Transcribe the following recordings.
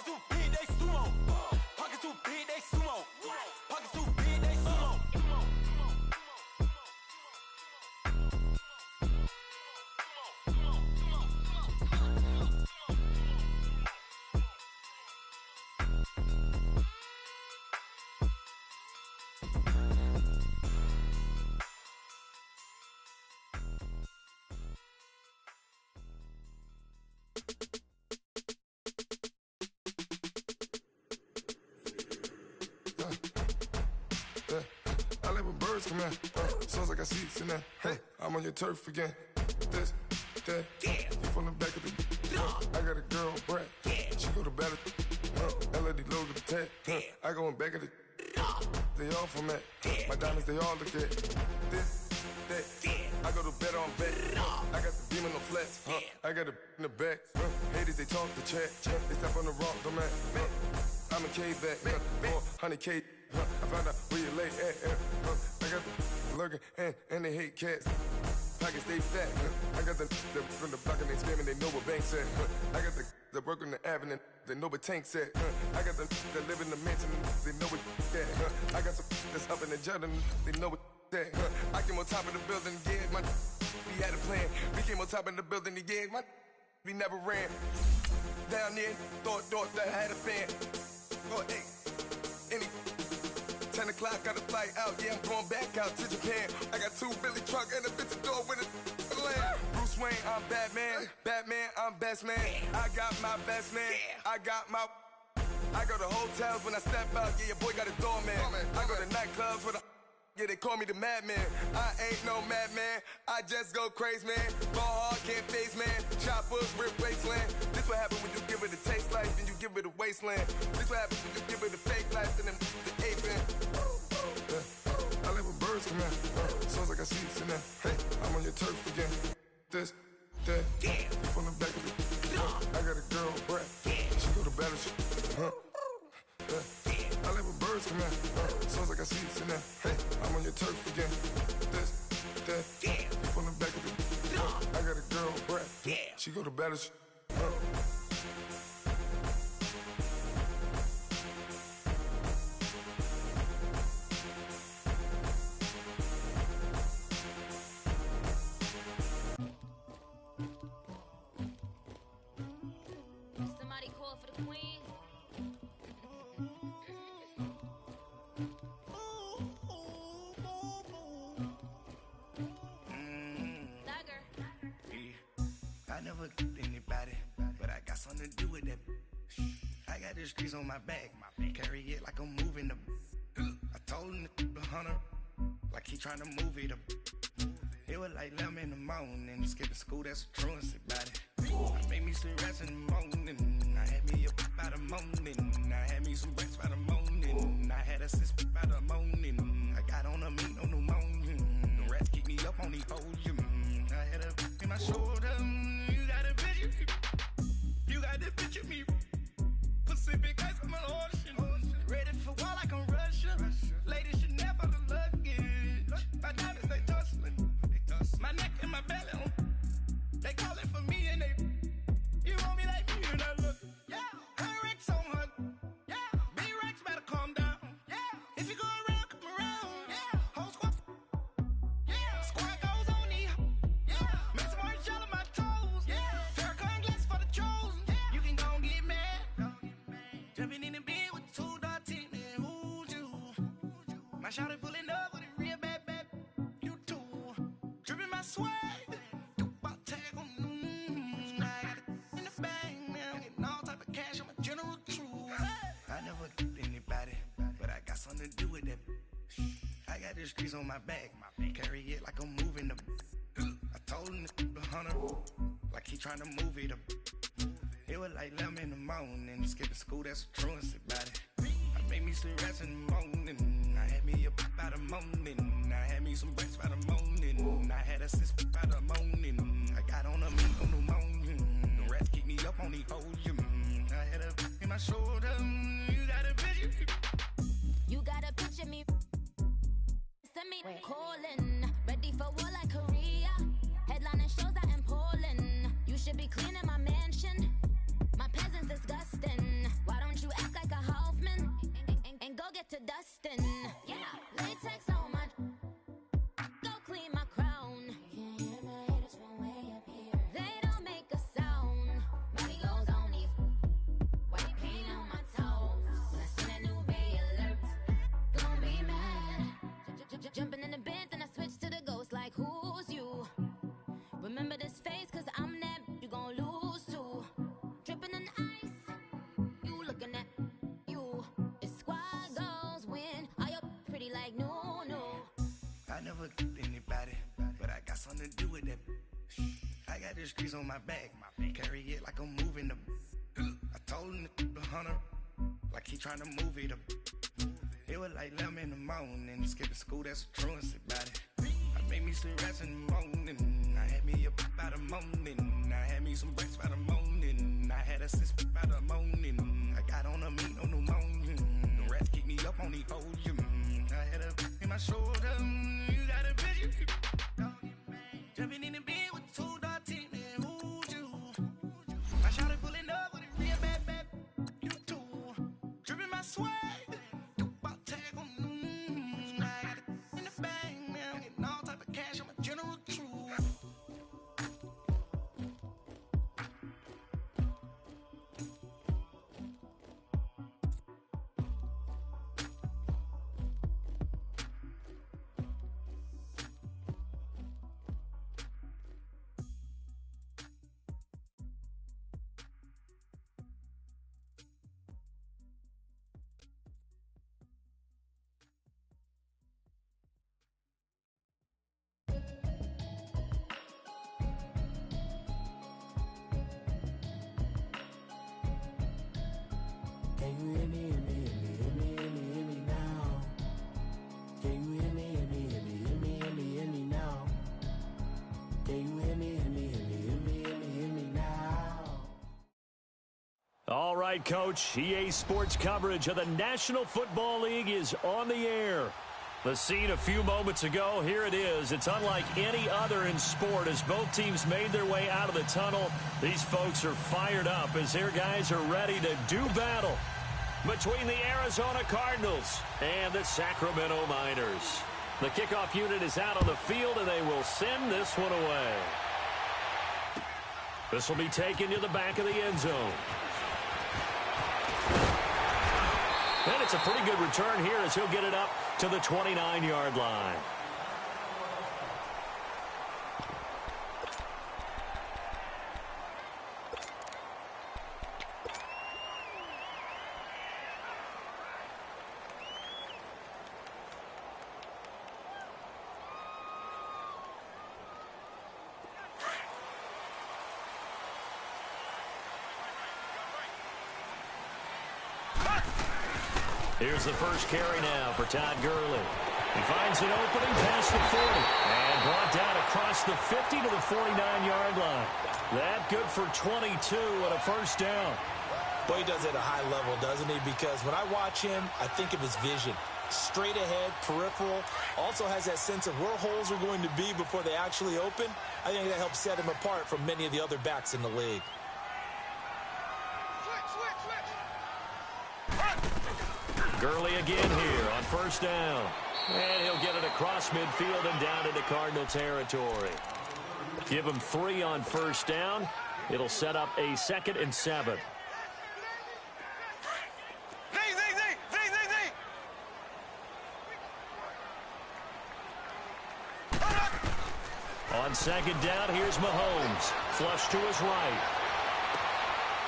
Pockets too big, they sumo. Pockets too big, they sumo. Pockets too big, they sumo. I like when birds come in. Sounds like I got seats in there. Hey, I'm on your turf again. This, that, you from the back of the. I got a girl, Brad. She go to battle. LED logo the tag. I go in back of the. They all from that. My diamonds, they all look at. This, that. I go to bed on bed. I got the beam on the flats. I got it in the back. Haters, they talk the chat. They step on the rock, don't man. I'm a K back. 400K. I found out where you lay at. I got the lurking and they hate cats. Pockets stay fat. I got the from the block and they screaming, they know what banks at. I got the work on the avenue, they know what tanks at. I got the that live in the mansion, they know what that. I got some that's up in the jungle, they know what that. I came on top of the building, yeah, my we had a plan. We came on top of the building, yeah, my we never ran. Down there, thought that I had a fan. Oh, hey, any 10 o'clock, got a flight out, yeah, I'm going back out to Japan. I got 2 Billy truck and a bitch door with a land. Bruce Wayne, I'm Batman. Batman, I'm best man. I got my best man. I go to hotels when I step out, yeah, your boy got a doorman. I go to nightclubs with a yeah, they call me the madman. I ain't no madman, I just go crazy, man. Ball hard, can't face, man. Choppers, rip wasteland. This what happen when you give it a taste life, then you give it a wasteland. This what happens when you give it a fake life, then the ape in. I like when birds come in. Sounds like I got seats in there. Hey, I'm on your turf again. This, that, you from the back of the. I got a girl, Brad. She go to battle shit. I like when birds come in. Sounds like I got seats in there. Hey, I'm on your turf again. This, that, you from the back of the. I got a girl, Brad. She go to battle shit. Somebody call for the queen. I never anybody, but I got something to do with that. I got the streets on my back, carry it like I'm moving the. I told him the hunter, like he trying to move it up. It was like 11 in the morning, skipping school, that's a truancy body. I made me some rats in the morning, I had me up by the morning, I had me some rats by the morning, I had a sis by the morning, I got on a meat on the morning, the rats keep me up on the podium, I had a in my shoulder, you got a picture, you got the picture me, Pacific ice on my ocean, ready for war like I'm Russian, ladies should never the luggage, my diamonds they tussling, my neck and my belly, they calling for me and they, you want me like me and I look, yeah, her Rex on her, yeah, big Rex better calm down, yeah, if you go around, come around, yeah, whole squad, yeah, squad goes on me, yeah, make some orange gel on my toes, yeah, Farrakhan glass for the chosen, yeah, you can go and get mad, jumping in the bed with 2 dark teeth, man, who's you, my shawty pulling up with a real bad, you too, dripping my swag. Something to do with that. I got the streets on my back, carry it like I'm moving the. I told him the hunter, like he trying to move it up. It was like 11 in the morning, skipping school, that's a truancy body. I made me some rats in the morning, I had me up by the morning, I had me some rats by the morning, I had a sis by the morning, I got on a meat on the morning, the rats keep me up on the podium, I had a in my shoulder, you got a picture. You gotta picture me. Send me calling. Ready for war like Korea. Headlining shows out in Poland. You should be cleaning my mansion. My peasants disgusting. Why don't on my back. Carry it like I'm moving the. I told him the hunter, like he trying to move it up. It was like 11 in the morning, skipping school, that's a truancy about it. I made me some rest in the morning. I had me up by the morning. I had me some breaks by the morning. I had a sis by the morning. I got on a meat, no pneumonia. The rats keep me up on the podium. I had a in my shoulder. You got a vision. Jumping in the bed with two dark teeth, man. Who's you? I shot it pulling up with a real bad. You too. Dripping my swag. Can you hear me, hear me, hear me, hear me, hear me, hear me now? Can you hear me, hear me, hear me, hear me, hear me, hear me now? Can you hear me, hear me, hear me, hear me, hear me, hear me now? All right, Coach. EA Sports coverage of the National Football League is on the air. The scene a few moments ago, here it is. It's unlike any other in sport as both teams made their way out of the tunnel. These folks are fired up as their guys are ready to do battle between the Arizona Cardinals and the Sacramento Miners. The kickoff unit is out on the field, and they will send this one away. This will be taken to the back of the end zone. And it's a pretty good return here as he'll get it up to the 29-yard line. Here's the first carry now for Todd Gurley. He finds an opening past the 40 and brought down across the 50 to the 49-yard line. That good for 22 and a first down. Well, he does it at a high level, doesn't he? Because when I watch him, I think of his vision. Straight ahead, peripheral. Also has that sense of where holes are going to be before they actually open. I think that helps set him apart from many of the other backs in the league. Gurley again here on first down. And he'll get it across midfield and down into Cardinal territory. Give him 3 on first down. It'll set up a 2nd and 7. On 2nd down, here's Mahomes. Flush to his right.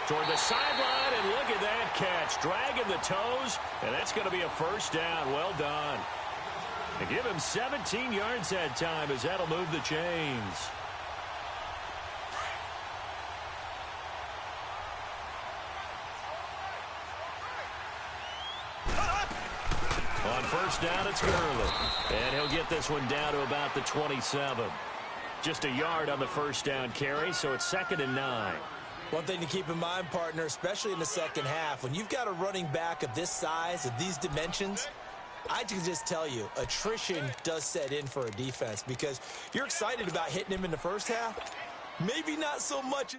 Toward the sideline, and look at that catch. Dragging the toes, and that's going to be a first down. Well done. And give him 17 yards that time as that'll move the chains. On first down, it's Gurley. And he'll get this one down to about the 27. Just a yard on the first down carry, so it's 2nd and 9. One thing to keep in mind, partner, especially in the second half, when you've got a running back of this size, of these dimensions, I can just tell you, attrition does set in for a defense because you're excited about hitting him in the first half. Maybe not so much.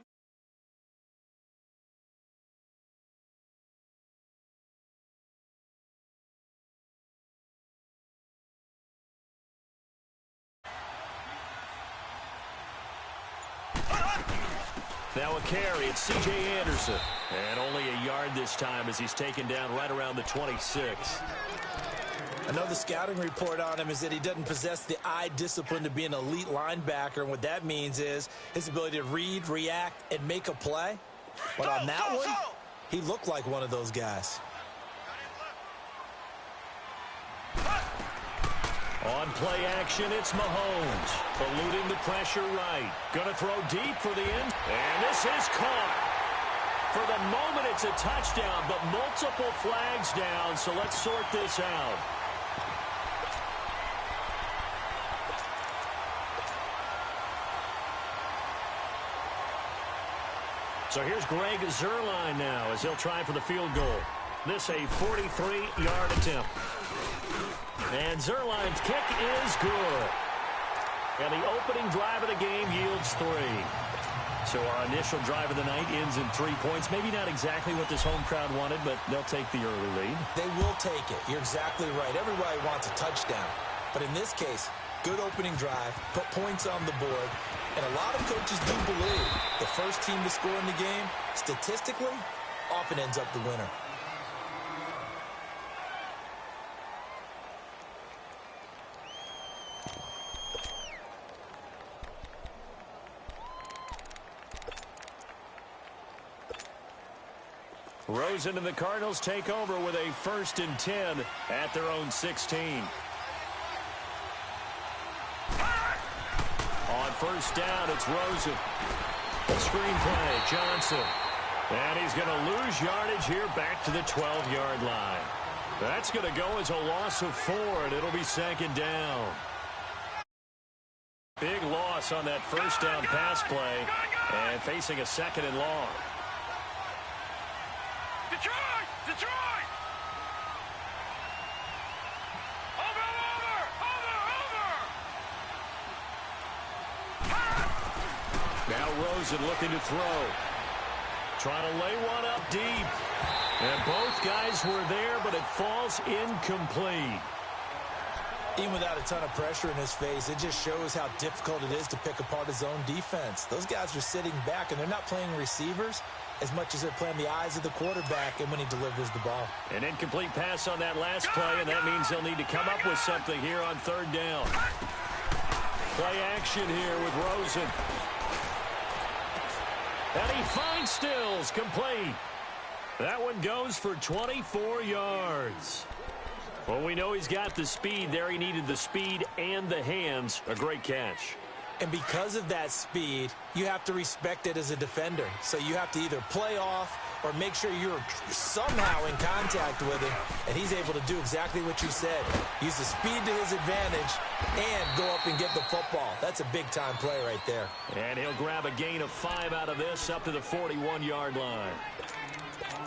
Now a carry, it's C.J. Anderson. And only a yard this time as he's taken down right around the 26. I know the scouting report on him is that he doesn't possess the eye discipline to be an elite linebacker. And what that means is his ability to read, react, and make a play. But on that one, he looked like one of those guys. On play action, it's Mahomes. Eluding the pressure right. Gonna throw deep for the end. And this is caught. For the moment, it's a touchdown, but multiple flags down, so let's sort this out. So here's Greg Zuerlein now as he'll try for the field goal. This a 43-yard attempt. And Zuerlein's kick is good. And the opening drive of the game yields 3. So our initial drive of the night ends in 3 points. Maybe not exactly what this home crowd wanted, but they'll take the early lead. They will take it. You're exactly right. Everybody wants a touchdown. But in this case, good opening drive, put points on the board, and a lot of coaches do believe the first team to score in the game, statistically, often ends up the winner. Rosen and the Cardinals take over with a 1st and 10 at their own 16. On first down, it's Rosen. Screenplay, Johnson. And he's going to lose yardage here back to the 12-yard line. That's going to go as a loss of 4, and it'll be 2nd down. Big loss on that first down pass play, and facing a 2nd and long. Detroit! Detroit! Now Rosen looking to throw. Trying to lay one up deep. And both guys were there, but it falls incomplete. Even without a ton of pressure in his face, it just shows how difficult it is to pick apart his own defense. Those guys are sitting back, and they're not playing receivers as much as they're playing the eyes of the quarterback and when he delivers the ball. An incomplete pass on that last play, and that means they'll need to come up with something here on 3rd down. Play action here with Rosen. And he finds Stills, complete. That one goes for 24 yards. Well, we know he's got the speed there. He needed the speed and the hands. A great catch. And because of that speed, you have to respect it as a defender. So you have to either play off or make sure you're somehow in contact with him. And he's able to do exactly what you said. Use the speed to his advantage and go up and get the football. That's a big-time play right there. And he'll grab a gain of 5 out of this up to the 41-yard line.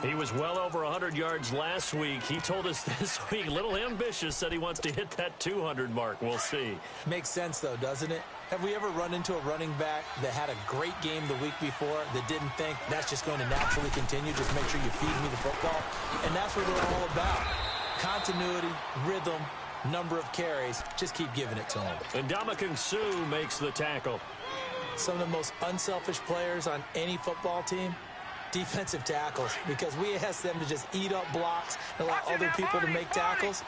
He was well over 100 yards last week. He told us this week, a little ambitious, said he wants to hit that 200 mark. We'll see. Makes sense, though, doesn't it? Have we ever run into a running back that had a great game the week before that didn't think that's just going to naturally continue? Just make sure you feed me the football. And that's what they're all about. Continuity, rhythm, number of carries. Just keep giving it to him. And Ndamukong Suh makes the tackle. Some of the most unselfish players on any football team, defensive tackles, because we ask them to just eat up blocks and allow other people to make tackles.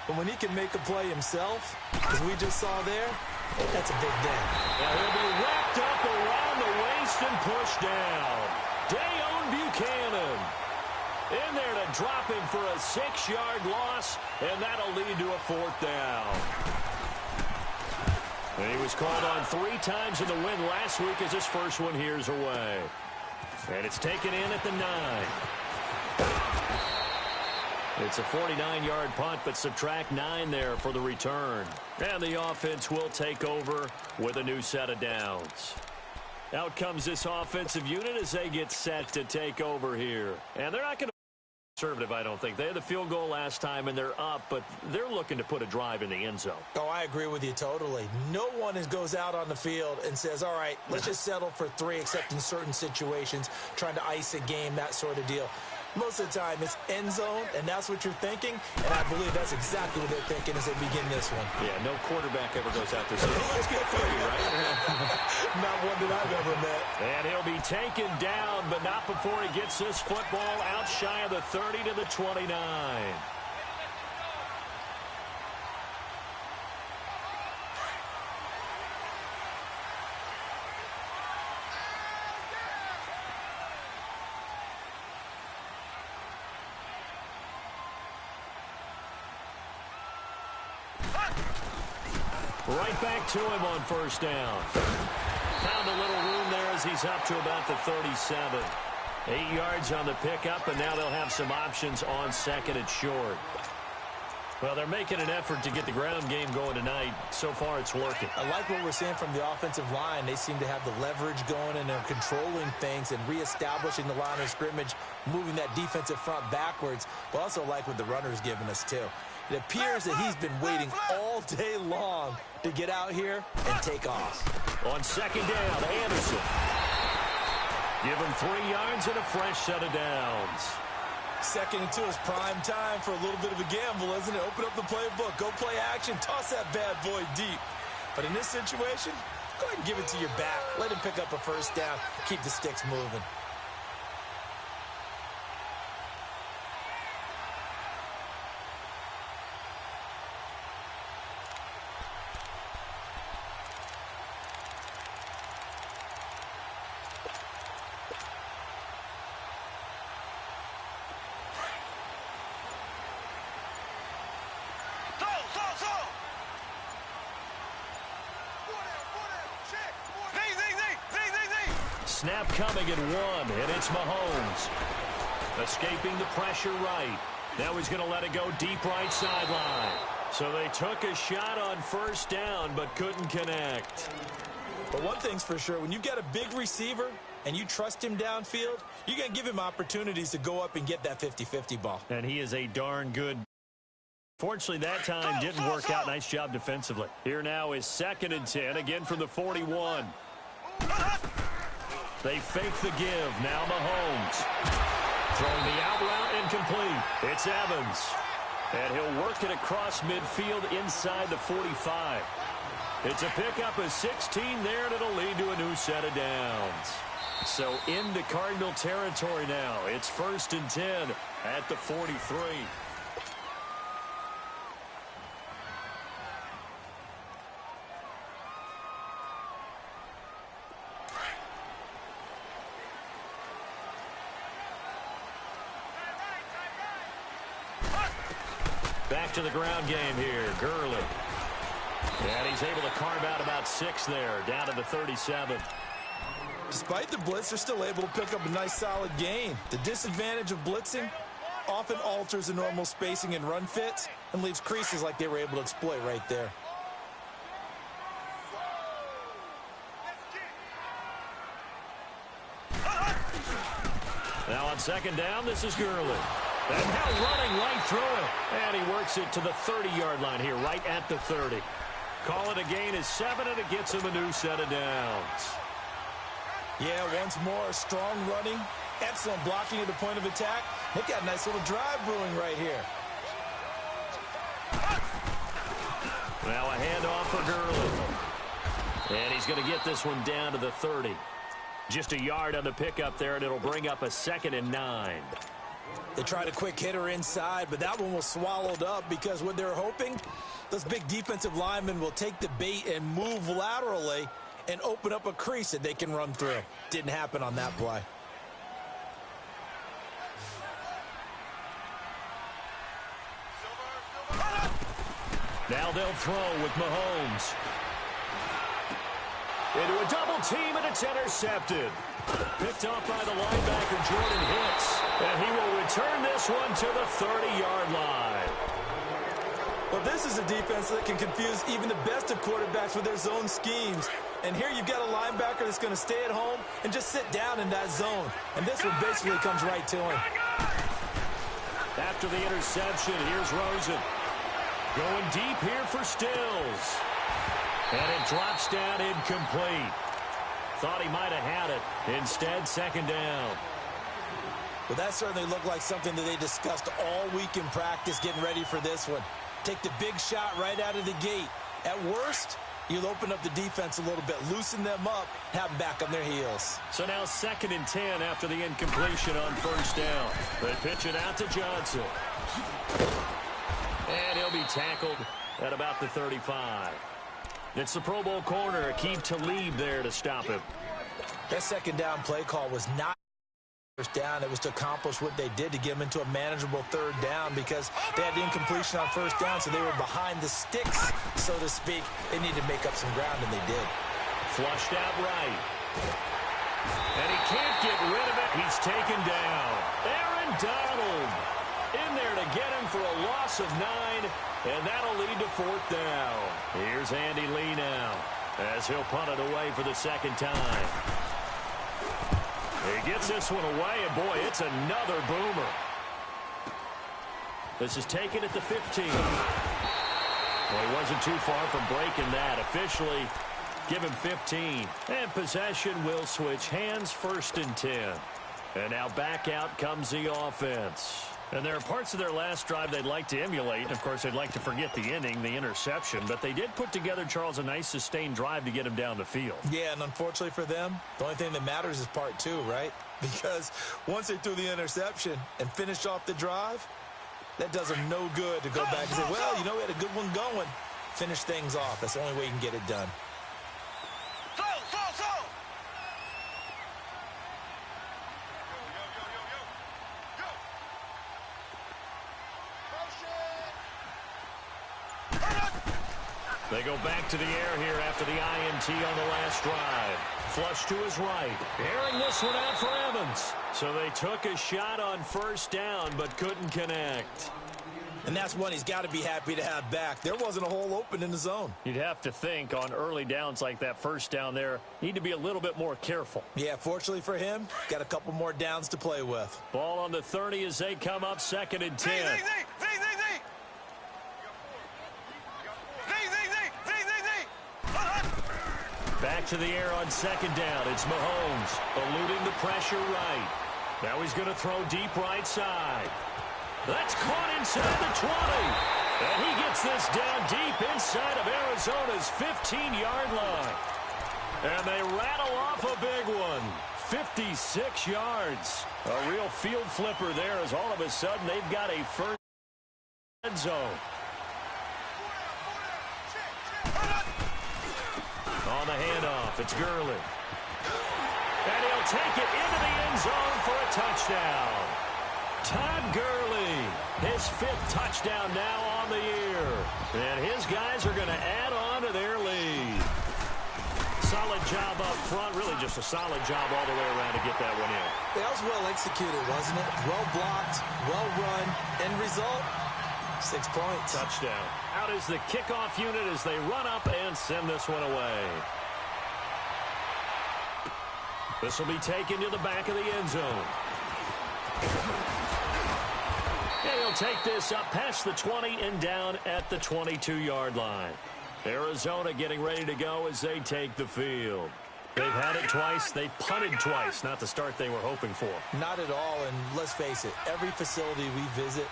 But when he can make a play himself, as we just saw there, that's a big day. Now he'll be wrapped up around the waist and pushed down. Dayon Buchanan in there to drop him for a 6-yard loss, and that'll lead to a 4th down. And he was called on 3 times in the win last week as his first one here's away. And it's taken in at the 9. It's a 49-yard punt, but subtract 9 there for the return. And the offense will take over with a new set of downs. Out comes this offensive unit as they get set to take over here. And they're not going to be conservative, I don't think. They had the field goal last time, and they're up, but they're looking to put a drive in the end zone. Oh, I agree with you totally. No one goes out on the field and says, all right, let's just settle for 3, except in certain situations, trying to ice a game, that sort of deal. Most of the time, it's end zone, and that's what you're thinking, and I believe that's exactly what they're thinking as they begin this one. Yeah, no quarterback ever goes out there saying, let's get 3, right? Not one that I've ever met. And he'll be taken down, but not before he gets this football out shy of the 30 to the 29. Right back to him on first down. Found a little room there as he's up to about the 37. 8 yards on the pickup, and now they'll have some options on second and short. Well, they're making an effort to get the ground game going tonight. So far, it's working. I like what we're seeing from the offensive line. They seem to have the leverage going, and they're controlling things and reestablishing the line of scrimmage, moving that defensive front backwards. But also like what the runner's giving us, too. It appears that he's been waiting all day long to get out here and take off. On second down, Anderson. Give him 3 yards and a fresh set of downs. 2nd and 2 is prime time for a little bit of a gamble, isn't it? Open up the playbook, go play action, toss that bad boy deep. But in this situation, go ahead and give it to your back. Let him pick up a first down, keep the sticks moving. Snap coming at 1, and it's Mahomes. Escaping the pressure right. Now he's going to let it go deep right sideline. So they took a shot on first down, but couldn't connect. But one thing's for sure, when you've got a big receiver and you trust him downfield, you're going to give him opportunities to go up and get that 50-50 ball. And he is a darn good. Fortunately, that time didn't work out. Nice job defensively. Here now is 2nd and 10, again from the 41. They fake the give. Now Mahomes. Throwing the out route incomplete. It's Evans. And he'll work it across midfield inside the 45. It's a pickup of 16 there, and it'll lead to a new set of downs. So into Cardinal territory now. It's 1st and 10 at the 43. Back to the ground game here. Gurley. And he's able to carve out about 6 there, down to the 37. Despite the blitz, they're still able to pick up a nice solid gain. The disadvantage of blitzing often alters the normal spacing and run fits and leaves creases like they were able to exploit right there. Now on 2nd down, this is Gurley. And now running right through it. And he works it to the 30-yard line here, right at the 30. Call it a gain of 7, and it gets him a new set of downs. Yeah, once more, strong running, excellent blocking at the point of attack. They've got a nice little drive brewing right here. Now a handoff for Gurley. And he's going to get this one down to the 30. Just a yard on the pickup there, and it'll bring up a 2nd and 9. They tried a quick hitter inside, but that one was swallowed up because what they're hoping, those big defensive linemen will take the bait and move laterally and open up a crease that they can run through. Didn't happen on that play. Now they'll throw with Mahomes. Into a double team, and it's intercepted. Picked off by the linebacker, Jordan Hicks. And he will return this one to the 30-yard line. Well, this is a defense that can confuse even the best of quarterbacks with their zone schemes. And here you've got a linebacker that's going to stay at home and just sit down in that zone. And this one basically comes right to him. After the interception, here's Rosen. Going deep here for Stills. And it drops down incomplete. Thought he might have had it. Instead, 2nd down. Well, that certainly looked like something that they discussed all week in practice, getting ready for this one. Take the big shot right out of the gate. At worst, you'll open up the defense a little bit, loosen them up, have them back on their heels. So now 2nd and 10 after the incompletion on first down. They pitch it out to Johnson. And he'll be tackled at about the 35. It's the Pro Bowl corner, Aqib Talib there to stop him. That 2nd down play call was not first down. It was to accomplish what they did to get them into a manageable third down because they had the incompletion on first down, so they were behind the sticks, so to speak. They needed to make up some ground, and they did. Flushed out right. And he can't get rid of it. He's taken down. Aaron Donald in there to get him for a loss of 9, and that'll lead to fourth down. Here's Andy Lee now as he'll punt it away for the second time. He gets this one away, and boy, it's another boomer. This is taken at the 15. Well, he wasn't too far from breaking that. Officially, give him 15. And possession will switch hands, 1st and 10. And now back out comes the offense. And there are parts of their last drive they'd like to emulate. Of course, they'd like to forget the inning, the interception. But they did put together, Charles, a nice sustained drive to get him down the field. Yeah, and unfortunately for them, the only thing that matters is part 2, right? Because once they threw the interception and finished off the drive, that does them no good to go back and say, well, you know, we had a good one going. Finish things off. That's the only way you can get it done. They go back to the air here after the INT on the last drive. Flush to his right. Airing this one out for Evans. So they took a shot on first down but couldn't connect. And that's one he's got to be happy to have back. There wasn't a hole open in the zone. You'd have to think on early downs like that first down there, need to be a little bit more careful. Yeah, fortunately for him, got a couple more downs to play with. Ball on the 30 as they come up 2nd and 10. Back to the air on 2nd down. It's Mahomes eluding the pressure right. Now he's going to throw deep right side. That's caught inside the 20. And he gets this down deep inside of Arizona's 15-yard line. And they rattle off a big one. 56 yards. A real field flipper there as all of a sudden they've got a first zone. On the handoff, it's Gurley. And he'll take it into the end zone for a touchdown. Todd Gurley, his 5th touchdown now on the year. And his guys are going to add on to their lead. Solid job up front, really just a solid job all the way around to get that one in. That was well executed, wasn't it? Well blocked, well run, end result, 6 points. Touchdown. Out is the kickoff unit as they run up and send this one away. This will be taken to the back of the end zone. And he'll take this up past the 20 and down at the 22-yard line. Arizona getting ready to go as they take the field. They've had it twice. They've punted twice. Not the start they were hoping for. Not at all, and let's face it, every facility we visit,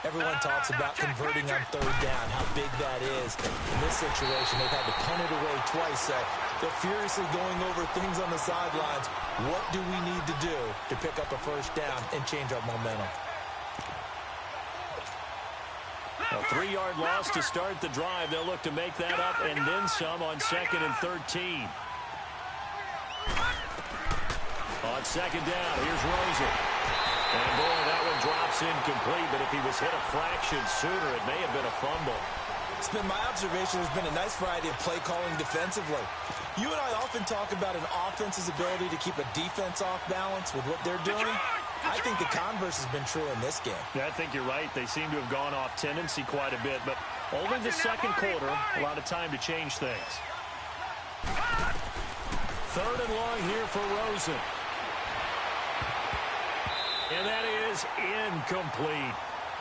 everyone talks about converting on 3rd down, how big that is. In this situation, they've had to punt it away twice, so they're furiously going over things on the sidelines. What do we need to do to pick up a first down and change our momentum? A 3-yard loss to start the drive. They'll look to make that up and then some on 2nd and 13. On 2nd down, here's Rosen. And boy, that one drops incomplete, but if he was hit a fraction sooner, it may have been a fumble. It's been my observation there's been a nice variety of play calling defensively. You and I often talk about an offense's ability to keep a defense off balance with what they're doing. I think the converse has been true in this game. Yeah, I think you're right. They seem to have gone off tendency quite a bit, but only the second quarter, a lot of time to change things. 3rd and long here for Rosen. And that is incomplete.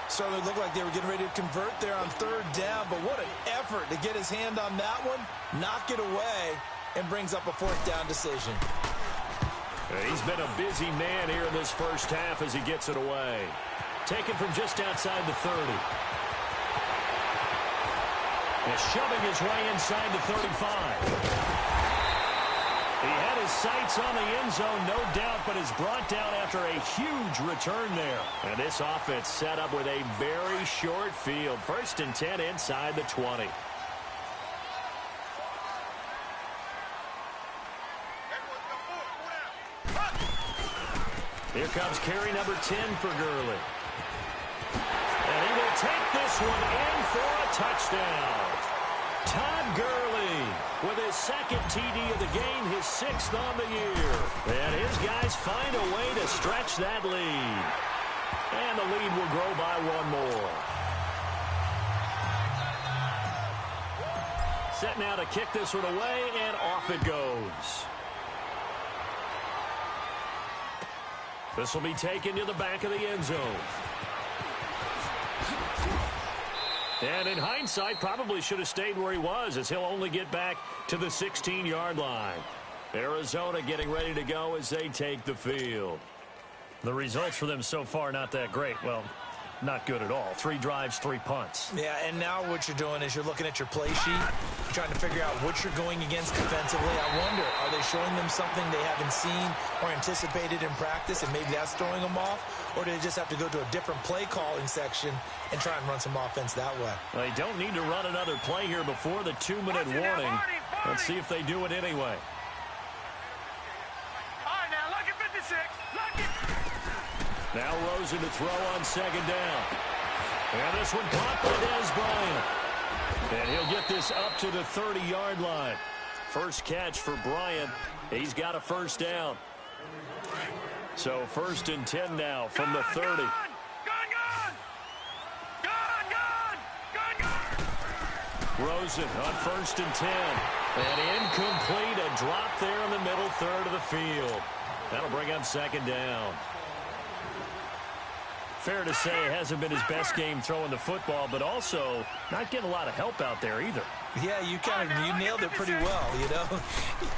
Certainly looked like they were getting ready to convert there on 3rd down, but what an effort to get his hand on that one, knock it away, and brings up a 4th down decision. He's been a busy man here in this first half as he gets it away. Taken from just outside the 30. And shoving his way inside the 35. He had his sights on the end zone, no doubt, but is brought down after a huge return there. And this offense set up with a very short field. 1st and 10 inside the 20. Here comes carry number 10 for Gurley. And he will take this one in for a touchdown. Todd Gurley with his second TD of the game, his 6th on the year. And his guys find a way to stretch that lead. And the lead will grow by 1 more. Set now to kick this one away, and off it goes. This will be taken to the back of the end zone. And in hindsight, probably should have stayed where he was, as he'll only get back to the 16-yard line. Arizona getting ready to go as they take the field. The results for them so far not that great. Well, not good at all. 3 drives, 3 punts. Yeah, and now what you're doing is you're looking at your play sheet. You're trying to figure out what you're going against defensively. I wonder, are they showing them something they haven't seen or anticipated in practice, and maybe that's throwing them off? Or do they just have to go to a different play calling section and try and run some offense that way? They don't need to run another play here before the 2-minute warning. Let's see if they do it anyway. All right, now, look at 56. Look at... Now Rosen to throw on 2nd down. And this one caught by Dez Bryant. And he'll get this up to the 30-yard line. First catch for Bryant. He's got a 1st down. So 1st and 10 now from the 30. Rosen on 1st and 10. And incomplete, a drop there in the middle third of the field. That'll bring up 2nd down. Fair to say it hasn't been his best game throwing the football, but also not getting a lot of help out there either. Yeah, you nailed it pretty well, you know.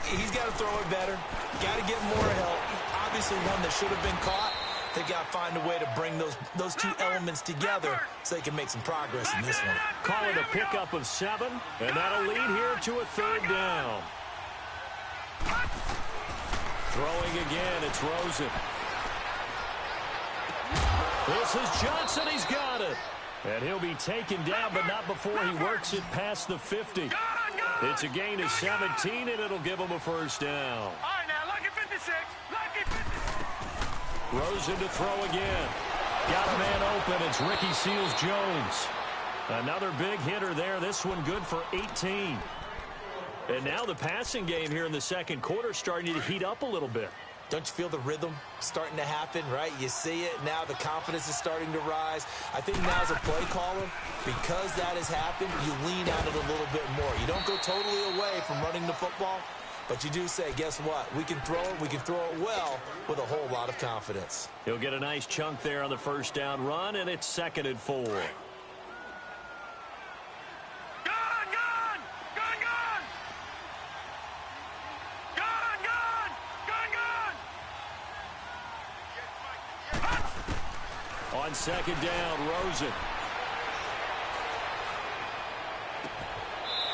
He's got to throw it better. Got to get more help. Obviously one that should have been caught. They got to find a way to bring those 2 elements together so they can make some progress in this one. Call it a pickup of 7, and that'll lead here to a 3rd down. Throwing again, it's Rosen. This is Johnson. He's got it. And he'll be taken down, but not before he works it past the 50. It's a gain of 17, and it'll give him a 1st down. All right, now, look at 56. Look at 56. Rosen to throw again. Got a man open. It's Ricky Seals-Jones. Another big hitter there. This one good for 18. And now the passing game here in the 2nd quarter starting to heat up a little bit. Don't you feel the rhythm starting to happen, right? You see it. Now the confidence is starting to rise. I think now as a play caller, because that has happened, you lean on it a little bit more. You don't go totally away from running the football, but you do say, guess what? We can throw it. We can throw it well with a whole lot of confidence. He'll get a nice chunk there on the 1st down run, and it's 2nd and 4. On 2nd down, Rosen.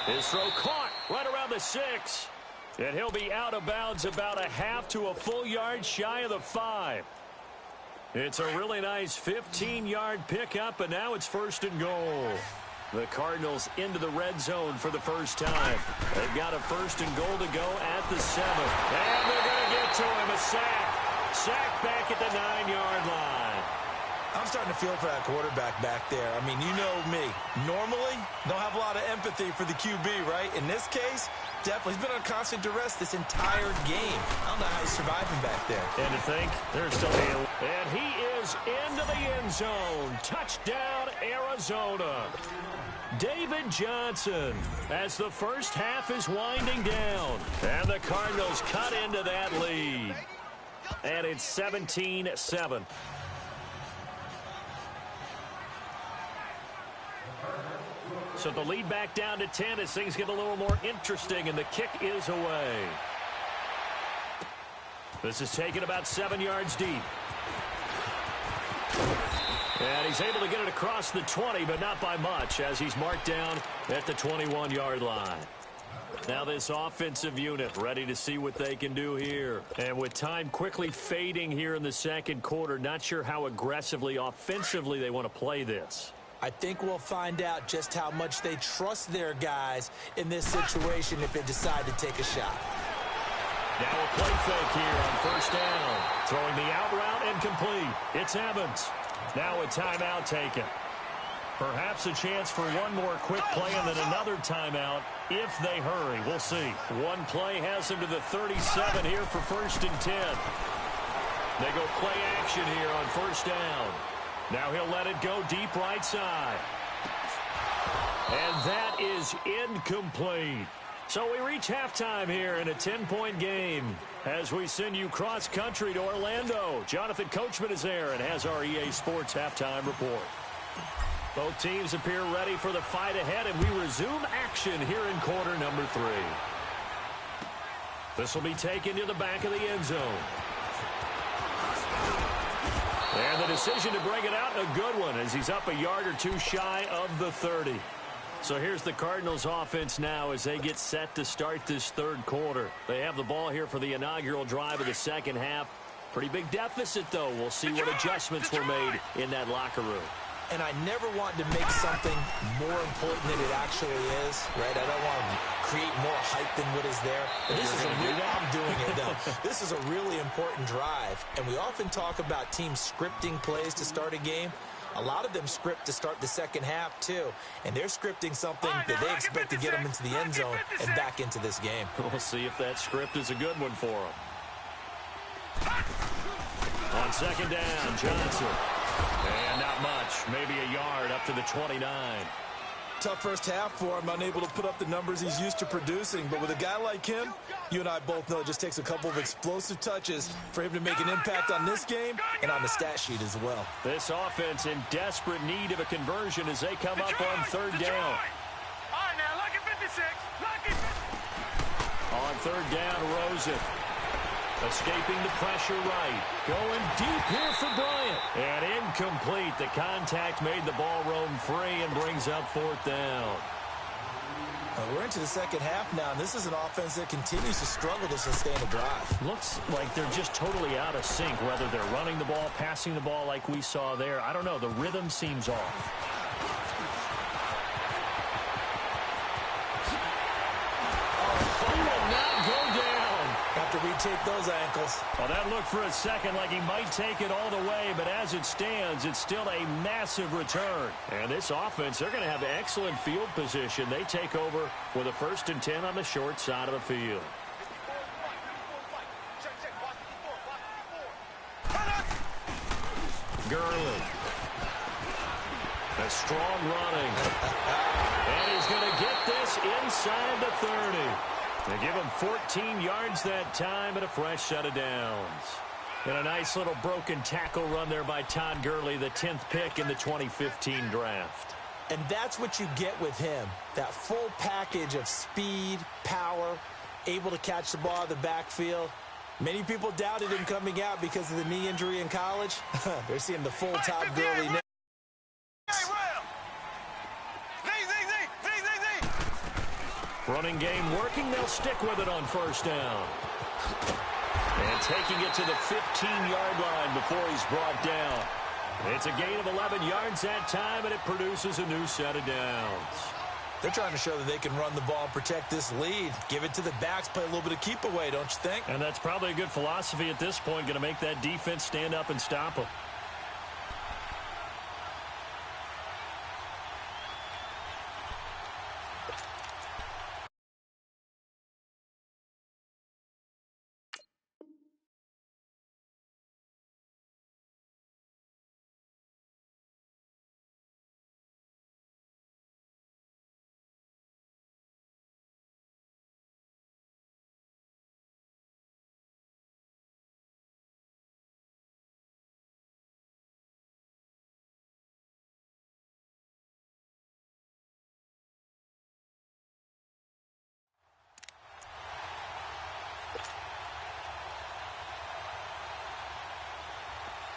His throw caught right around the 6. And he'll be out of bounds about a half to a full yard shy of the 5. It's a really nice 15-yard pickup, and now it's 1st and goal. The Cardinals into the red zone for the first time. They've got a 1st and goal to go at the 7. And they're going to get to him. A sack. Sack back at the 9-yard line. I'm starting to feel for that quarterback back there. I mean, you know me. Normally, don't have a lot of empathy for the QB, right? In this case, definitely. He's been on constant duress this entire game. I don't know how he's surviving back there. And to think, there's still a... And he is into the end zone. Touchdown, Arizona. David Johnson as the first half is winding down. And the Cardinals cut into that lead. And it's 17-7. So the lead back down to 10 as things get a little more interesting, and the kick is away. This is taken about 7 yards deep. And he's able to get it across the 20, but not by much, as he's marked down at the 21-yard line. Now this offensive unit ready to see what they can do here. And with time quickly fading here in the 2nd quarter, not sure how aggressively offensively they want to play this. I think we'll find out just how much they trust their guys in this situation if they decide to take a shot. Now a play fake here on first down. Throwing the out route and complete. It's Evans. Now a timeout taken. Perhaps a chance for one more quick play and then another timeout if they hurry. We'll see. One play has him to the 37 here for 1st and 10. They go play action here on first down. Now he'll let it go deep right side. And that is incomplete. So we reach halftime here in a 10-point game as we send you cross-country to Orlando. Jonathan Coachman is there and has our EA Sports halftime report. Both teams appear ready for the fight ahead, and we resume action here in quarter number 3. This will be taken to the back of the end zone. And the decision to bring it out, a good one, as he's up a yard or two shy of the 30. So here's the Cardinals offense now as they get set to start this third quarter. They have the ball here for the inaugural drive of the second half. Pretty big deficit, though. We'll see what adjustments were made in that locker room. And I never want to make something more important than it actually is, right? I don't want to create more hype than what is there. But this is I'm doing it, though. This is a really important drive. And we often talk about teams scripting plays to start a game. A lot of them script to start the second half, too. And they're scripting something that they expect to get them into the end zone and back into this game. We'll see if that script is a good one for them. On second down, Johnson. And not much. Maybe a yard up to the 29. Tough first half for him, unable to put up the numbers he's used to producing. But with a guy like him, you and I both know it just takes a couple of explosive touches for him to make an impact on this game and on the stat sheet as well. This offense in desperate need of a conversion as they come up on third down. All right, now, lucky 56. Lucky 56. On third down, Rosen. Escaping the pressure right. Going deep here for Bryant. And incomplete. The contact made the ball roam free and brings up fourth down. We're into the second half now, and this is an offense that continues to struggle to sustain a drive. Looks like they're just totally out of sync, whether they're running the ball, passing the ball like we saw there. I don't know. The rhythm seems off. Have to retake those ankles. Well, that looked for a second like he might take it all the way, but as it stands, it's still a massive return. And this offense, they're going to have excellent field position. They take over with a 1st and 10 on the short side of the field. Gurley. A strong running. And he's going to get this inside the 30. They give him 14 yards that time and a fresh set of downs. And a nice little broken tackle run there by Todd Gurley, the 10th pick in the 2015 draft. And that's what you get with him, that full package of speed, power, able to catch the ball out of the backfield. Many people doubted him coming out because of the knee injury in college. They're seeing the full Todd Gurley now. Running game working. They'll stick with it on first down. And taking it to the 15-yard line before he's brought down. It's a gain of 11 yards that time, and it produces a new set of downs. They're trying to show that they can run the ball and protect this lead. Give it to the backs, play a little bit of keep away, don't you think? And that's probably a good philosophy at this point, going to make that defense stand up and stop them.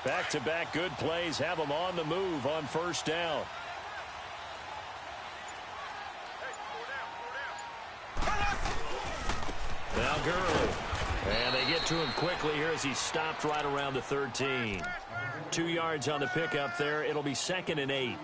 Back-to-back good plays have them on the move on first down. Now Gurley. And they get to him quickly here as he stopped right around the 13. 2 yards on the pickup there. It'll be 2nd and 8.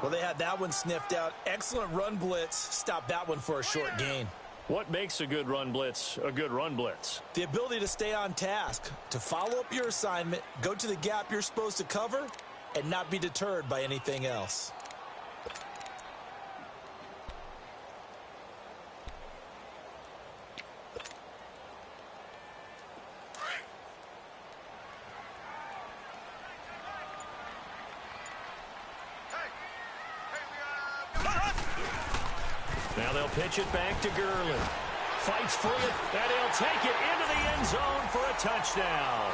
Well, they had that one sniffed out. Excellent run blitz. Stopped that one for a short gain. What makes a good run blitz a good run blitz? The ability to stay on task, to follow up your assignment, go to the gap you're supposed to cover, and not be deterred by anything else. Now they'll pitch it back to Gurley. Fights for it, and he'll take it into the end zone for a touchdown.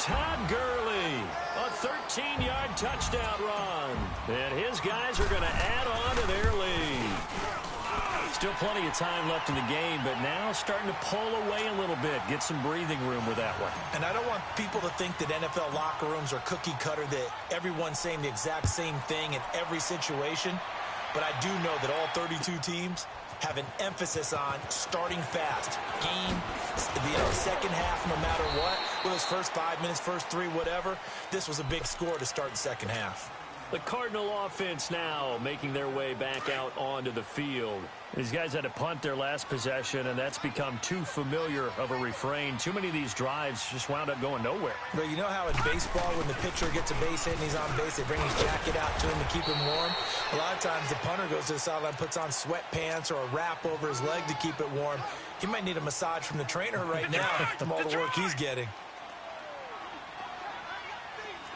Todd Gurley, a 13-yard touchdown run. And his guys are going to add on to their lead. Still plenty of time left in the game, but now starting to pull away a little bit. Get some breathing room with that one. And I don't want people to think that NFL locker rooms are cookie cutter, that everyone's saying the exact same thing in every situation. But I do know that all 32 teams have an emphasis on starting fast. Game, second half, no matter what. With those first 5 minutes, first 3, whatever. This was a big score to start the second half. The Cardinal offense now making their way back out onto the field. These guys had to punt their last possession, and that's become too familiar of a refrain. Too many of these drives just wound up going nowhere. But you know how in baseball, when the pitcher gets a base hit and he's on base, they bring his jacket out to him to keep him warm? A lot of times the punter goes to the sideline, puts on sweatpants or a wrap over his leg to keep it warm. He might need a massage from the trainer right now from all the work he's getting.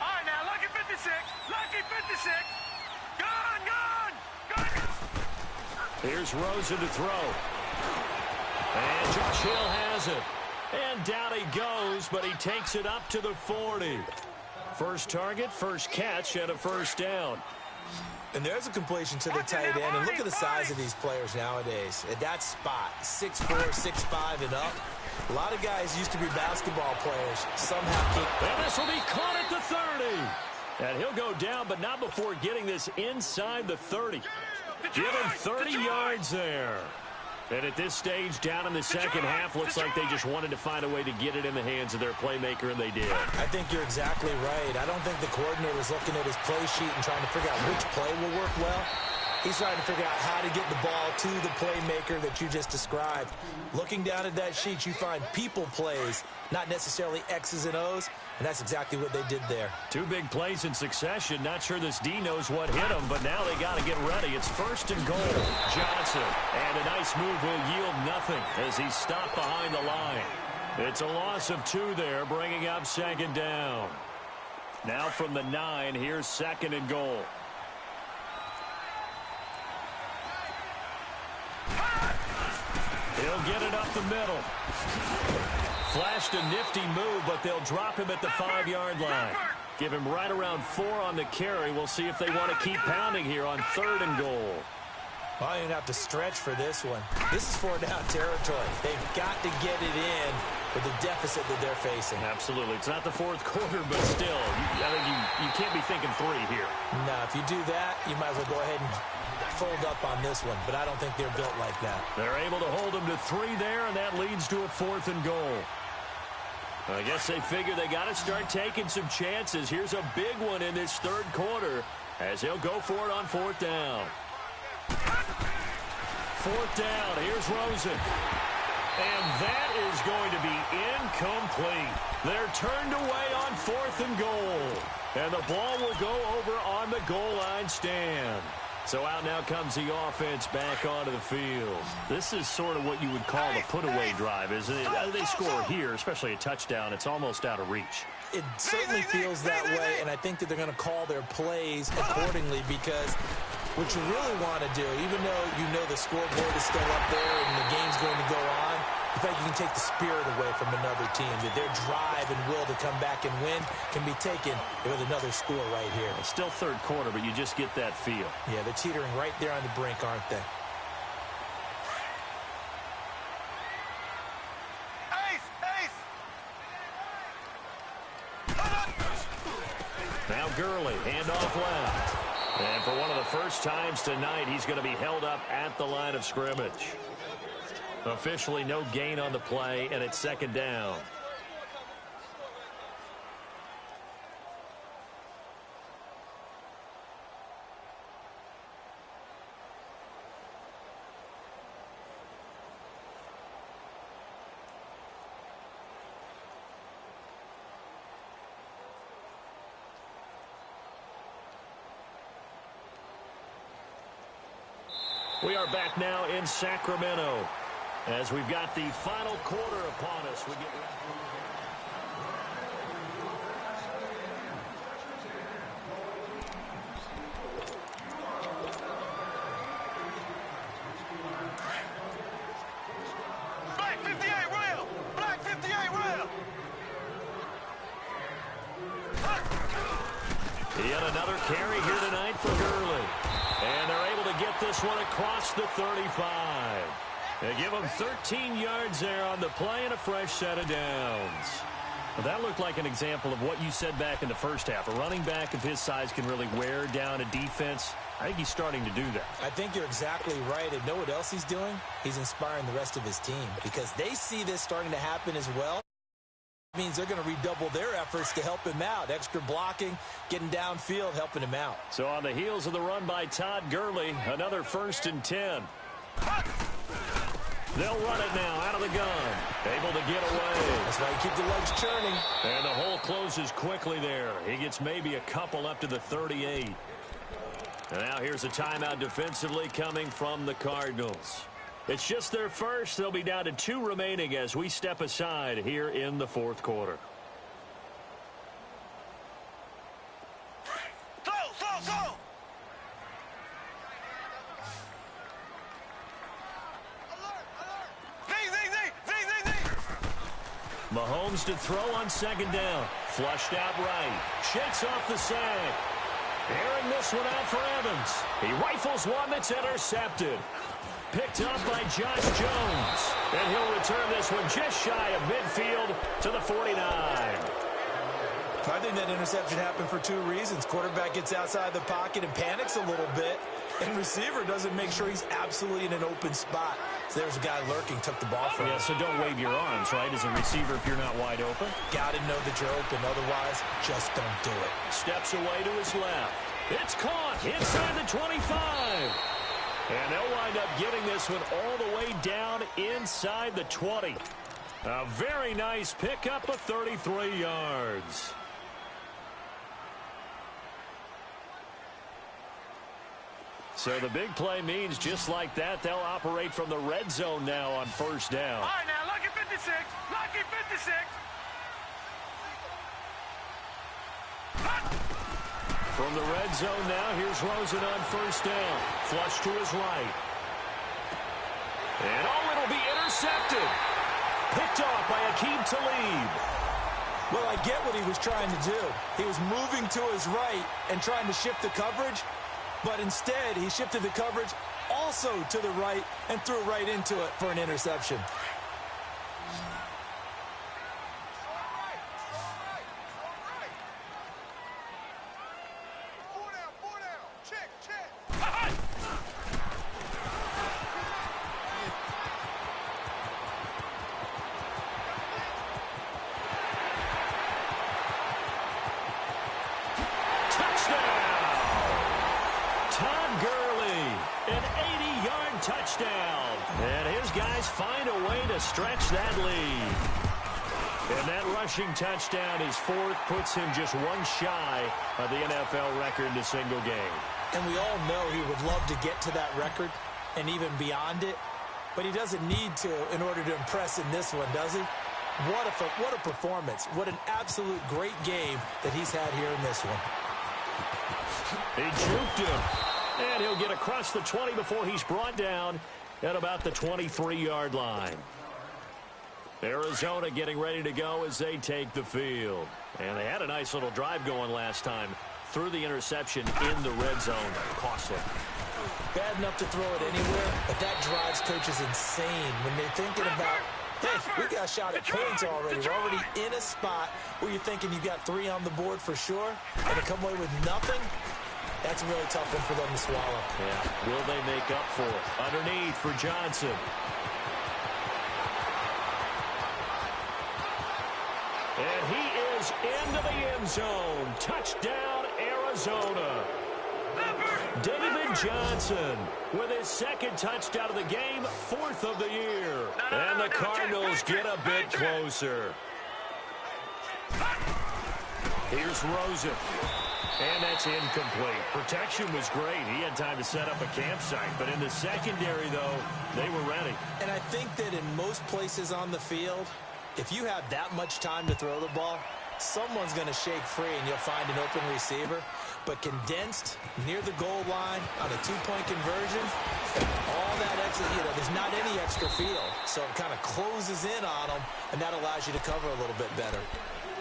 All right, now, lucky 56. Lucky 56. Gone. Here's Rosen to throw. And Josh Hill has it. And down he goes, but he takes it up to the 40. First target, first catch, and a first down. And there's a completion to the tight end. And look at the size of these players nowadays. At that spot, 6'4", 6'5", and up. A lot of guys used to be basketball players. Somehow keep... And this will be caught at the 30. And he'll go down, but not before getting this inside the 30. Give him 30 yards there. And at this stage, down in the second half, looks like they just wanted to find a way to get it in the hands of their playmaker, and they did. I think you're exactly right. I don't think the coordinator is looking at his play sheet and trying to figure out which play will work well. He's trying to figure out how to get the ball to the playmaker that you just described. Looking down at that sheet, you find people plays, not necessarily X's and O's, and that's exactly what they did there. Two big plays in succession. Not sure this D knows what hit him, but now they got to get ready. It's first and goal. Johnson, and a nice move will yield nothing as he's stopped behind the line. It's a loss of 2 there, bringing up second down. Now from the 9, here's second and goal. He'll get it up the middle. Flashed a nifty move, but they'll drop him at the 5-yard line. Give him right around 4 on the carry. We'll see if they want to keep pounding here on third and goal. Well, you're going to have to stretch for this one. This is 4-down territory. They've got to get it in with the deficit that they're facing. Absolutely. It's not the fourth quarter, but still, I think you can't be thinking 3 here. No, if you do that, you might as well go ahead and fold up on this one, but I don't think they're built like that. They're able to hold him to 3 there, and that leads to a 4th and goal. I guess they figure they got to start taking some chances. Here's a big one in this third quarter as he'll go for it on 4th down. 4th down. Here's Rosen. And that is going to be incomplete. They're turned away on 4th and goal. And the ball will go over on the goal line stand. So out now comes the offense back onto the field. This is sort of what you would call a put-away drive, isn't it? They score here, especially a touchdown. It's almost out of reach. It certainly feels that way, and I think that they're going to call their plays accordingly because what you really want to do, even though you know the scoreboard is still up there and the game's going to go on, in fact, you can take the spirit away from another team, that their drive and will to come back and win can be taken with another score right here. It's still third quarter, but you just get that feel. Yeah, they're teetering right there on the brink, aren't they? Now Gurley, handoff left. And for one of the first times tonight, he's going to be held up at the line of scrimmage. Officially no gain on the play, and it's second down. We are back now in Sacramento as we've got the final quarter upon us. We get Black 58 real! Black 58 real! yet another carry here tonight for Gurley. And they're able to get this one across the 35. They give him 13 yards there on the play and a fresh set of downs. Well, that looked like an example of what you said back in the first half. A running back of his size can really wear down a defense. I think he's starting to do that. I think you're exactly right. And know what else he's doing? He's inspiring the rest of his team because they see this starting to happen as well. That means they're going to redouble their efforts to help him out. Extra blocking, getting downfield, helping him out. So on the heels of the run by Todd Gurley, another 1st and 10. They'll run it now out of the gun. Able to get away. That's why you keep the legs churning. And the hole closes quickly there. He gets maybe a couple up to the 38. And now here's a timeout defensively coming from the Cardinals. It's just their first. They'll be down to 2 remaining as we step aside here in the 4th quarter. Slow! Mahomes to throw on 2nd down. Flushed out right. Shakes off the sack. Airing this one out for Evans. He rifles one that's intercepted. Picked up by Josh Jones. And he'll return this one just shy of midfield to the 49. I think that interception happened for 2 reasons. Quarterback gets outside the pocket and panics a little bit. And receiver doesn't make sure he's absolutely in an open spot. So there's a guy lurking, took the ball from him. Yeah, so don't wave your arms, right, as a receiver if you're not wide open. Got to know that you're open. Otherwise, just don't do it. Steps away to his left. It's caught inside the 25. And they'll wind up getting this one all the way down inside the 20. A very nice pickup of 33 yards. So the big play means just like that, they'll operate from the red zone now on 1st down. All right, now, lucky 56. Lucky 56. From the red zone now, here's Rosen on 1st down. Flush to his right. And it'll be intercepted. Picked off by Akeem Talib. Well, I get what he was trying to do. He was moving to his right and trying to shift the coverage. But instead, he shifted the coverage also to the right and threw right into it for an interception. Touchdown. And his guys find a way to stretch that lead. And that rushing touchdown, his 4th, puts him just 1 shy of the NFL record in a single game. And we all know he would love to get to that record and even beyond it. But he doesn't need to in order to impress in this one, does he? What a performance. What an absolute great game that he's had here in this one. He juked him. And he'll get across the 20 before he's brought down at about the 23-yard line. Arizona getting ready to go as they take the field. And they had a nice little drive going last time through the interception in the red zone. Costly. Bad enough to throw it anywhere, but that drives coaches insane when they're thinking about, hey, we got a shot at points already. We're already in a spot where you're thinking you got 3 on the board for sure, and to come away with nothing, that's a really tough one for them to swallow. Yeah, will they make up for it? Underneath for Johnson. And he is into the end zone. Touchdown, Arizona. David Johnson with his 2nd touchdown of the game, 4th of the year. And the Cardinals get a bit closer. Here's Rosen. And that's incomplete. Protection was great. He had time to set up a campsite. But in the secondary, though, they were ready. And I think that in most places on the field, if you have that much time to throw the ball, someone's going to shake free and you'll find an open receiver. But condensed near the goal line on a two-point conversion, all that extra, there's not any extra field. So it kind of closes in on them, and that allows you to cover a little bit better.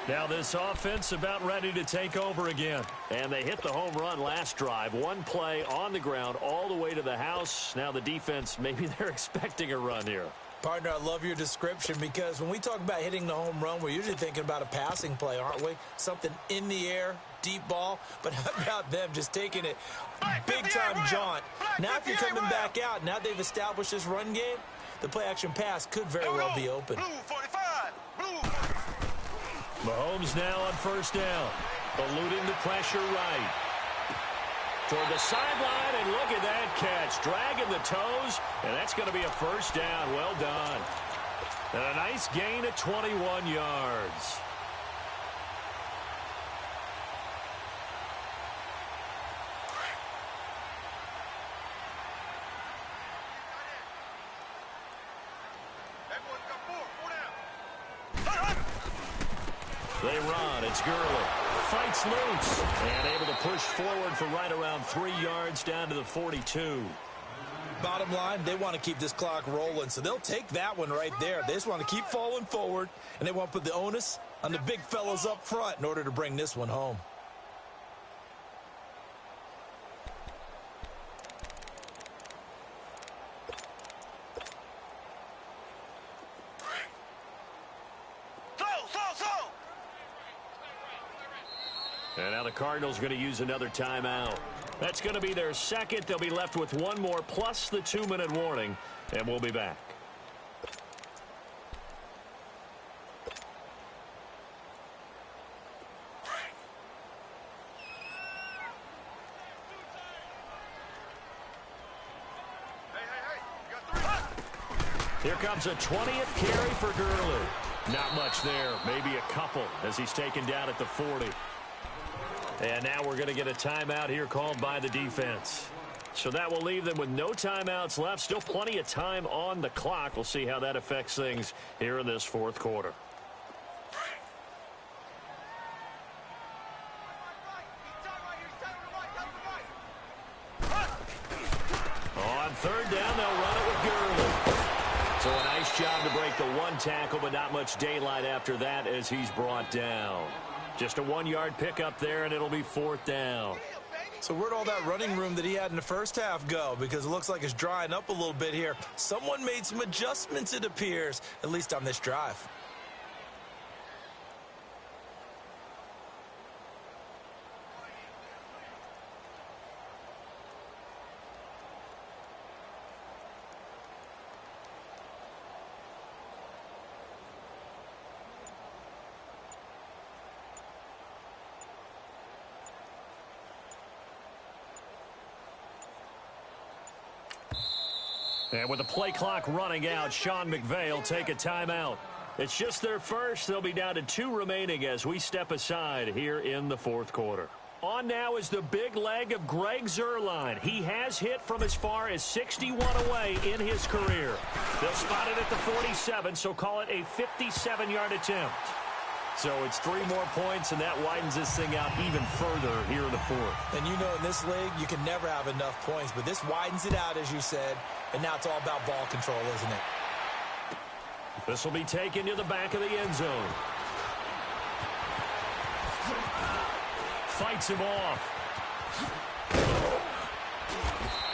Now this offense about ready to take over again. And they hit the home run last drive. One play on the ground all the way to the house. Now the defense, maybe they're expecting a run here. Partner, I love your description because when we talk about hitting the home run, we're usually thinking about a passing play, aren't we? Something in the air, deep ball. But how about them just taking it big-time jaunt? Now if you're coming back out, now they've established this run game, the play-action pass could very well be open. Mahomes now on first down, eluding the pressure right. Toward the sideline, and look at that catch. Dragging the toes, and that's going to be a first down. Well done. And a nice gain of 21 yards. They run. It's Gurley. Fights loose. And able to push forward for right around 3 yards down to the 42. Bottom line, they want to keep this clock rolling, so they'll take that one right there. They just want to keep falling forward, and they want to put the onus on the big fellas up front in order to bring this one home. And now the Cardinals going to use another timeout. That's going to be their second. They'll be left with one more plus the 2-minute warning, and we'll be back. Here comes a 20th carry for Gurley. Not much there, maybe a couple as he's taken down at the 40. And now we're going to get a timeout here called by the defense. So that will leave them with no timeouts left. Still plenty of time on the clock. We'll see how that affects things here in this fourth quarter. On third down, they'll run it with Gurley. So a nice job to break the one tackle, but not much daylight after that as he's brought down. Just a 1-yard pickup there, and it'll be fourth down. So where'd all that running room that he had in the first half go? Because it looks like it's drying up a little bit here. Someone made some adjustments, it appears, at least on this drive. And with the play clock running out, Sean McVay will take a timeout. It's just their first. They'll be down to 2 remaining as we step aside here in the fourth quarter. On now is the big leg of Greg Zuerlein. He has hit from as far as 61 away in his career. They'll spot it at the 47, so call it a 57-yard attempt. So it's 3 more points, and that widens this thing out even further here in the fourth. And you know in this league, you can never have enough points, but this widens it out, as you said, and now it's all about ball control, isn't it? This will be taken to the back of the end zone. Fights him off.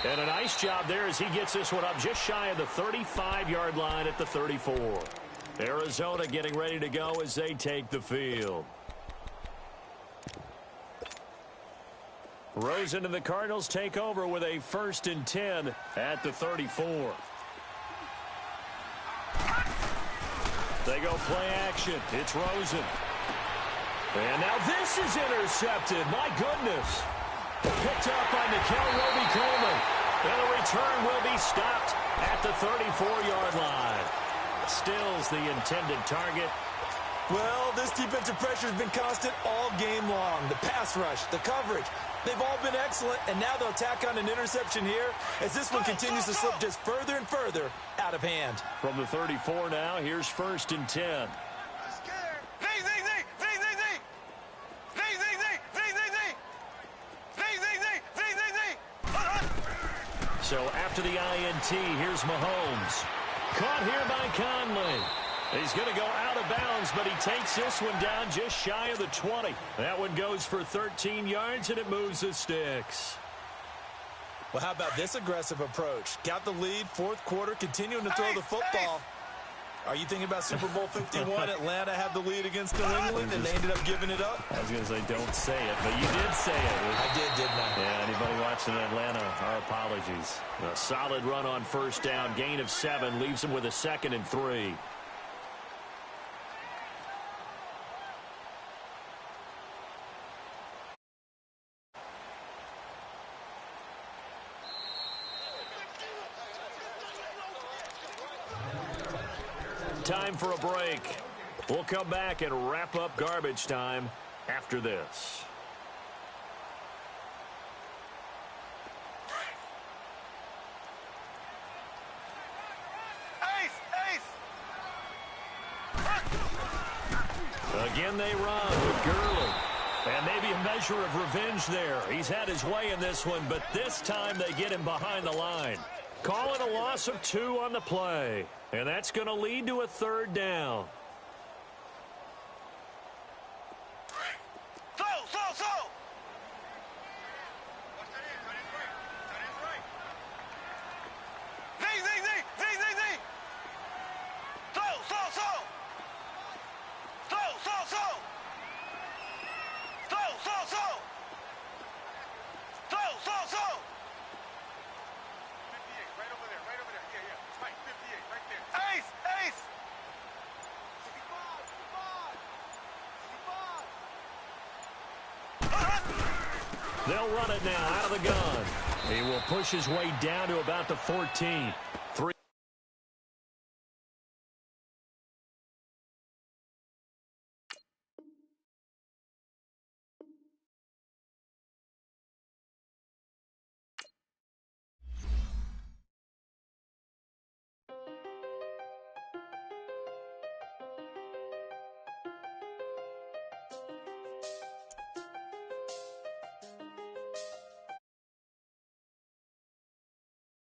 And a nice job there as he gets this one up just shy of the 35-yard line at the 34. Arizona getting ready to go as they take the field. Rosen and the Cardinals take over with a 1st and 10 at the 34. They go play action. It's Rosen. And now this is intercepted. My goodness. Picked up by Nikel Roby-Coleman. And the return will be stopped at the 34-yard line. Stills the intended target. Well, this defensive pressure has been constant all game long. The pass rush, the coverage, they've all been excellent, and now they'll tack on an interception here as this one continues to slip just further and further out of hand. From the 34 now, here's 1st and 10. So after the INT, here's Mahomes. Caught here by Conley. He's going to go out of bounds, but he takes this one down just shy of the 20. That one goes for 13 yards, and it moves the sticks. Well, how about this aggressive approach? Got the lead, 4th quarter, continuing to throw the football. Are you thinking about Super Bowl 51? Atlanta had the lead against New England, and they ended up giving it up? I was going to say, don't say it, but you did say it. I did, didn't I? Yeah, anybody watching Atlanta, our apologies. A solid run on 1st down, gain of 7, leaves him with a 2nd and 3. Time for a break. We'll come back and wrap up garbage time after this. Again they run with Gurley. And maybe a measure of revenge there. He's had his way in this one, but this time they get him behind the line. Call it a loss of 2 on the play. And that's going to lead to a 3rd down. They'll run it now out of the gun. He will push his way down to about the 14.